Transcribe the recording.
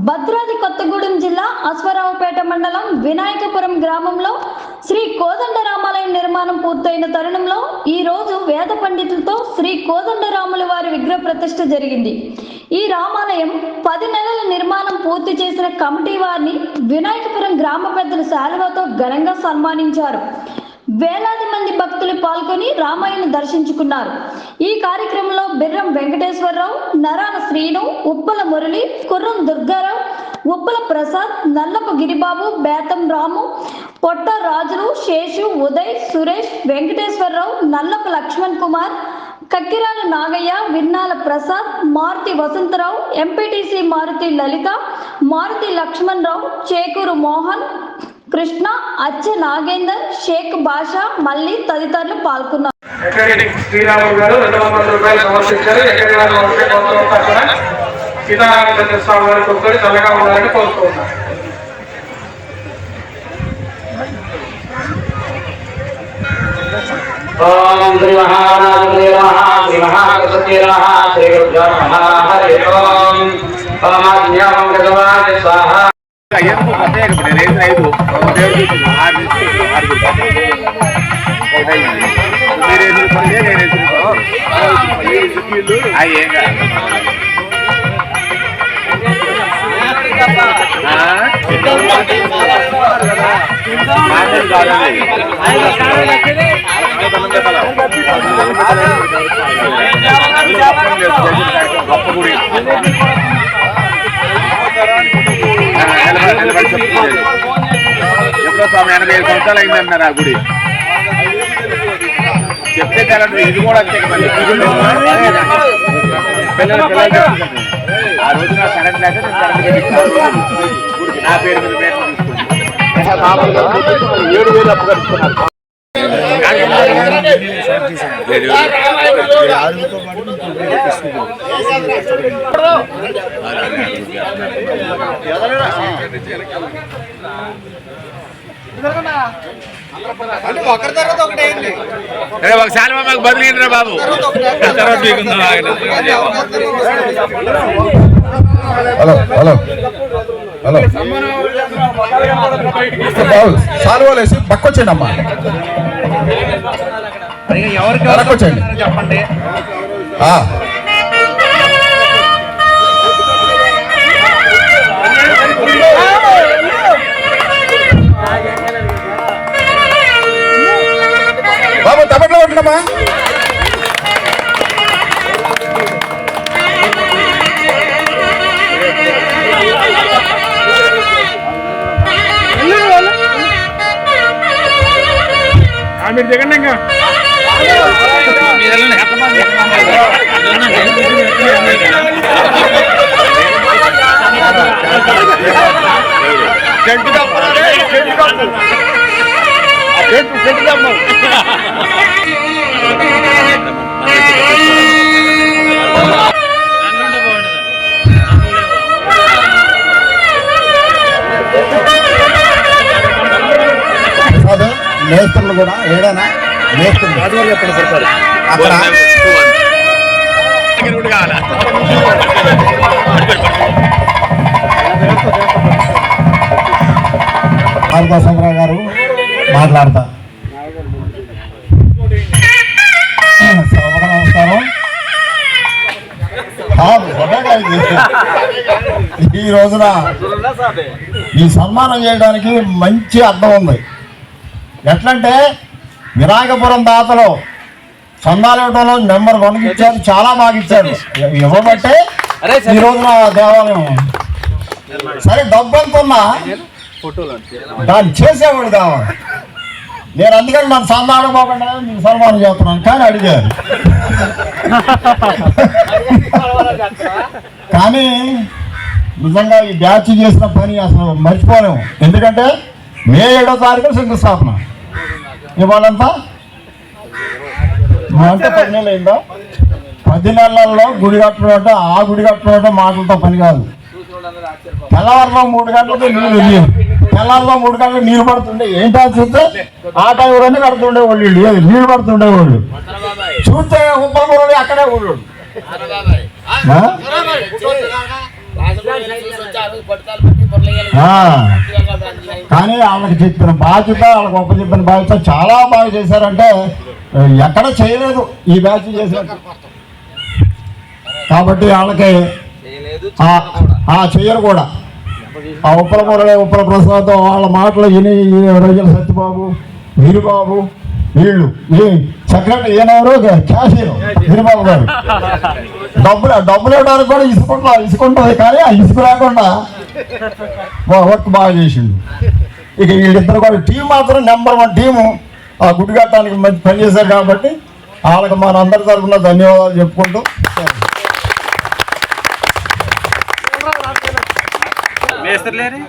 భద్రాద్రి కొత్తగూడెం జిల్లా అశ్వారావుపేట మండలం వినాయకపురం గ్రామంలో శ్రీ కోదండరామాలయం నిర్మాణం పూర్తయిన తరుణంలో ఈ రోజు వేద పండితులతో శ్రీ కోదండరాముల వారి విగ్రహ ప్రతిష్ఠ జరిగింది. ఈ రామాలయం 10 నెలల నిర్మాణం పూర్తి చేసిన కమిటీ వారిని వినాయకపురం గ్రామ పెద్దలు శాలువాతో ఘనంగా సన్మానించారు. వేలాది మంది భక్తులు పాల్గొని రామాయణను దర్శించుకున్నారు. ఈ కార్యక్రమంలో బిర్రం వెంకటేశ్వరరావు, నరాన శ్రీను, ఉప్పల మురళి, కుర్రం దుర్గారావు, ఉప్పల ప్రసాద్, నల్లపు గిరిబాబు, బేతం రాము, పొట్ట రాజులు, శేషు, ఉదయ్, సురేష్, వెంకటేశ్వరరావు, నల్లపు లక్ష్మణ్ కుమార్, కక్కిరాల నాగయ్య, విన్నాల ప్రసాద్, మారుతి వసంతరావు, ఎంపీటీసీ మారుతి లలిత, మారుతి లక్ష్మణ్ రావు, చేకూరు మోహన్, కృష్ణ, అచ్చ నాగేందర్, షేక్ బాషా, మల్లి తదితరులు పాల్గొన్నారు. శ్రీరాములు గారు 200 రూపాయలు సమర్పించారు. సీతారామచంద్ర స్వామి వారికి ఒక్కటి చల్లగా ఉండాలని కోరుకుంటున్నారు. ఓం శ్రీ మహారాజే నమః, శ్రీ మహాగణపతే నమః, శ్రీ గురుభ్యో నమః. హరి ఓం పరమాత్మ్యం భగవాన్ స్వాహ. ఎప్పుడో స్వామి 85 సంవత్సరాలు అయిందన్నారు ఆ గుడి. చెప్తే తెలండి, ఇది కూడా అంతే కదండి. ఆ రోజు నా కరెంట్ లేక నా పేరు మీద పేరు తీసుకుంటాను. 7,000 అప్పు కట్టుకున్నారు. ఒకసారి మాకు బదిలీరా బాబు. హలో హలో హలో సాల్వాలు వేసి పక్కొచ్చేయండి అమ్మా, ఎవరికి చెప్పండి. బాబు తప్పట్లో ఉంటున్నామా. మీరు దిగండి. ఇంకా మేస్త్రులు కూడా ఏడైనా మేస్త్రులు అక్కడ భారతసంద్రరావు గారు మాట్లాడతా. నమస్కారం. ఈ రోజున ఈ సన్మానం చేయడానికి మంచి అర్థం ఉంది. ఎట్లంటే వినాయకపురం దాతలో చందాలు ఇవ్వడంలో నెంబర్ 1 ఇచ్చారు, చాలా బాగా ఇచ్చారు. ఇవ్వబట్టే ఈ రోజున దేవాలయం సరే డబ్బు అనుకున్నా దాన్ని చేసేవాడు కావాలి. నేను అందుకని నన్ను సన్మానం పోకుండా నేను సన్మానం చేస్తున్నాను కానీ అడిగారు. కానీ నిజంగా ఈ బ్యాచ్ చేసిన పని అసలు మర్చిపోలేము. ఎందుకంటే మే 7వ తారీఖున శంకుస్థాపన, ఇవాళంతా అంటే 10 నెలలు అయిందా. 10 నెలల్లో గుడి కట్టడం ఆ గుడి కట్టడం మాటలతో పని కాదు. తెల్లవారులో 3 గంటలకి నీళ్ళు, తెల్లారిలో 3 గంటలకు నీళ్ళు పడుతుండే. ఏంటో చూస్తే ఆ టైంలోనే కడుతుండే వాళ్ళు, నీళ్ళు పడుతుండే వాళ్ళు. చూస్తే ఉప్పలమూరని అక్కడే ఊళ్ళు కానీ వాళ్ళకి చెప్పిన బాధ్యత, వాళ్ళకి ఒప్ప చెప్పిన బాధ్యత చాలా బాగా చేశారంటే ఎక్కడ చేయలేదు ఈ బ్యాచ్ చేశారు. కాబట్టి వాళ్ళకి చెయ్యరు కూడా. ఆ ఉప్పల మురళి, ఉప్పల ప్రసాద్ వాళ్ళ మాటలు విని రొయ్యల సత్యబాబు, వీరుబాబు, వీళ్ళు ఈ సెక్రటరీ ఈయనెవరు, క్యాషియర్ వీరుబాబు గారు డబ్బులు ఇవ్వడానికి కూడా ఇసుకుంటుంది. కానీ ఆ ఇసుకు లేకుండా వర్క్ బాగా చేసిండు. ఇక వీళ్ళిద్దరు కూడా టీం మాత్రం నెంబర్ 1 టీము. ఆ గుడి కట్టడానికి మంచి పనిచేశారు కాబట్టి వాళ్ళకి మన అందరి తరఫున ధన్యవాదాలు చెప్పుకుంటూ మేస్త్రి లేని